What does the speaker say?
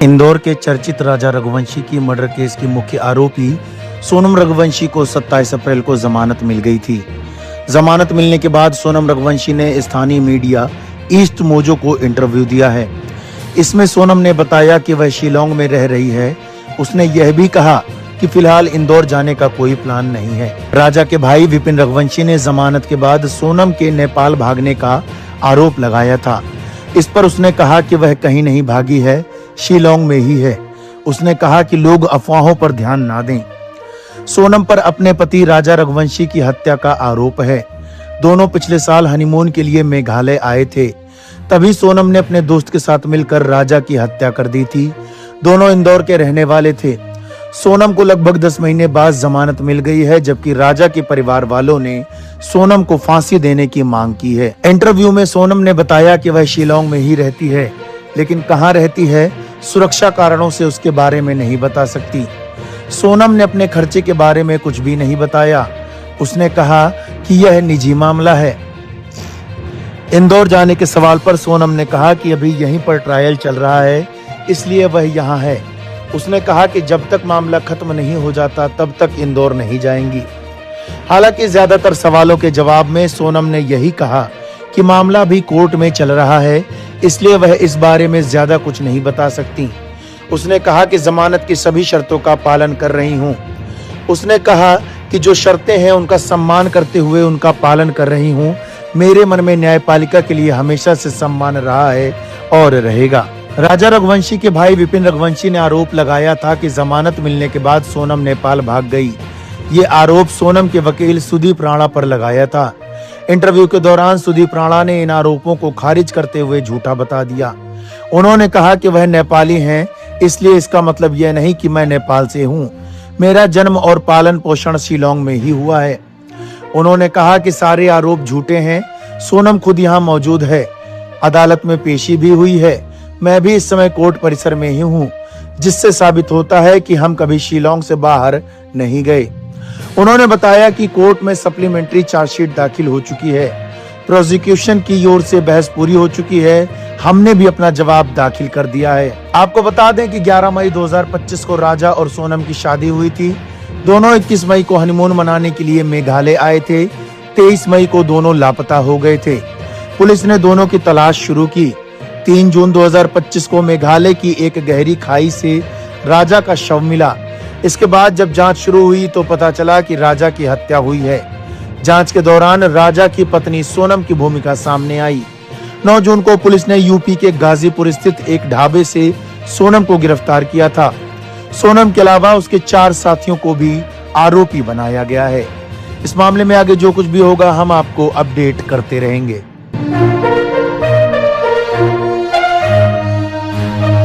इंदौर के चर्चित राजा रघुवंशी की मर्डर केस की मुख्य आरोपी सोनम रघुवंशी को 27 अप्रैल को जमानत मिल गई थी। जमानत मिलने के बाद सोनम रघुवंशी ने स्थानीय मीडिया ईस्ट मोजो को इंटरव्यू दिया है। इसमें सोनम ने बताया कि वह शिलांग में रह रही है। उसने यह भी कहा कि फिलहाल इंदौर जाने का कोई प्लान नहीं है। राजा के भाई विपिन रघुवंशी ने जमानत के बाद सोनम के नेपाल भागने का आरोप लगाया था। इस पर उसने कहा कि वह कहीं नहीं भागी है, शिलांग में ही है। उसने कहा कि लोग अफवाहों पर ध्यान ना दें। सोनम पर अपने पति राजा रघुवंशी की हत्या का आरोप है। दोनों पिछले साल हनीमून के लिए मेघालय आए थे। तभी सोनम ने अपने दोस्त के साथ मिलकर राजा की हत्या कर दी थी। दोनों इंदौर के रहने वाले थे। सोनम को लगभग 10 महीने बाद जमानत मिल गई है, जबकि राजा के परिवार वालों ने सोनम को फांसी देने की मांग की है। इंटरव्यू में सोनम ने बताया कि वह शिलांग में ही रहती है, लेकिन कहां रहती है, सुरक्षा कारणों से उसके बारे में नहीं बता सकती। सोनम ने अपने खर्चे के बारे में कुछ भी नहीं बताया। उसने कहा कि यह निजी मामला है। इंदौर जाने के सवाल पर सोनम ने कहा कि अभी यहीं पर ट्रायल चल रहा है, इसलिए वह यहाँ है। उसने कहा कि जब तक मामला खत्म नहीं हो जाता तब तक इंदौर नहीं जाएंगी। हालांकि ज्यादातर सवालों के जवाब में सोनम ने यही कहा कि मामला भी कोर्ट में चल रहा है, इसलिए वह इस बारे में ज्यादा कुछ नहीं बता सकती। उसने कहा कि जमानत की सभी शर्तों का पालन कर रही हूँ। उसने कहा कि जो शर्तें हैं उनका सम्मान करते हुए उनका पालन कर रही हूँ। मेरे मन में न्यायपालिका के लिए हमेशा से सम्मान रहा है और रहेगा। राजा रघुवंशी के भाई विपिन रघुवंशी ने आरोप लगाया था कि जमानत मिलने के बाद सोनम नेपाल भाग गई। ये आरोप सोनम के वकील सुदीप राणा पर लगाया था। इंटरव्यू के दौरान सुदीप राणा ने इन आरोपों को खारिज करते हुए झूठा बता दिया। उन्होंने कहा कि वह नेपाली हैं, इसलिए इसका मतलब यह नहीं कि मैं नेपाल से हूँ। मेरा जन्म और पालन पोषण शिलांग में ही हुआ है। उन्होंने कहा कि सारे आरोप झूठे हैं। सोनम खुद यहाँ मौजूद है। अदालत में पेशी भी हुई है। मैं भी इस समय कोर्ट परिसर में ही हूँ, जिससे साबित होता है कि हम कभी शिलांग से बाहर नहीं गए। उन्होंने बताया कि कोर्ट में सप्लीमेंट्री चार्जशीट दाखिल हो चुकी है। प्रोसिक्यूशन की ओर से बहस पूरी हो चुकी है। हमने भी अपना जवाब दाखिल कर दिया है। आपको बता दें कि 11 मई 2025 को राजा और सोनम की शादी हुई थी। दोनों 21 मई को हनीमून मनाने के लिए मेघालय आए थे। 23 मई को दोनों लापता हो गए थे। पुलिस ने दोनों की तलाश शुरू की। 3 जून 2025 को मेघालय की एक गहरी खाई से राजा का शव मिला। इसके बाद जब जांच शुरू हुई तो पता चला कि राजा की हत्या हुई है। जांच के दौरान राजा की पत्नी सोनम की भूमिका सामने आई। 9 जून को पुलिस ने यूपी के गाजीपुर स्थित एक ढाबे से सोनम को गिरफ्तार किया था। सोनम के अलावा उसके 4 साथियों को भी आरोपी बनाया गया है। इस मामले में आगे जो कुछ भी होगा हम आपको अपडेट करते रहेंगे।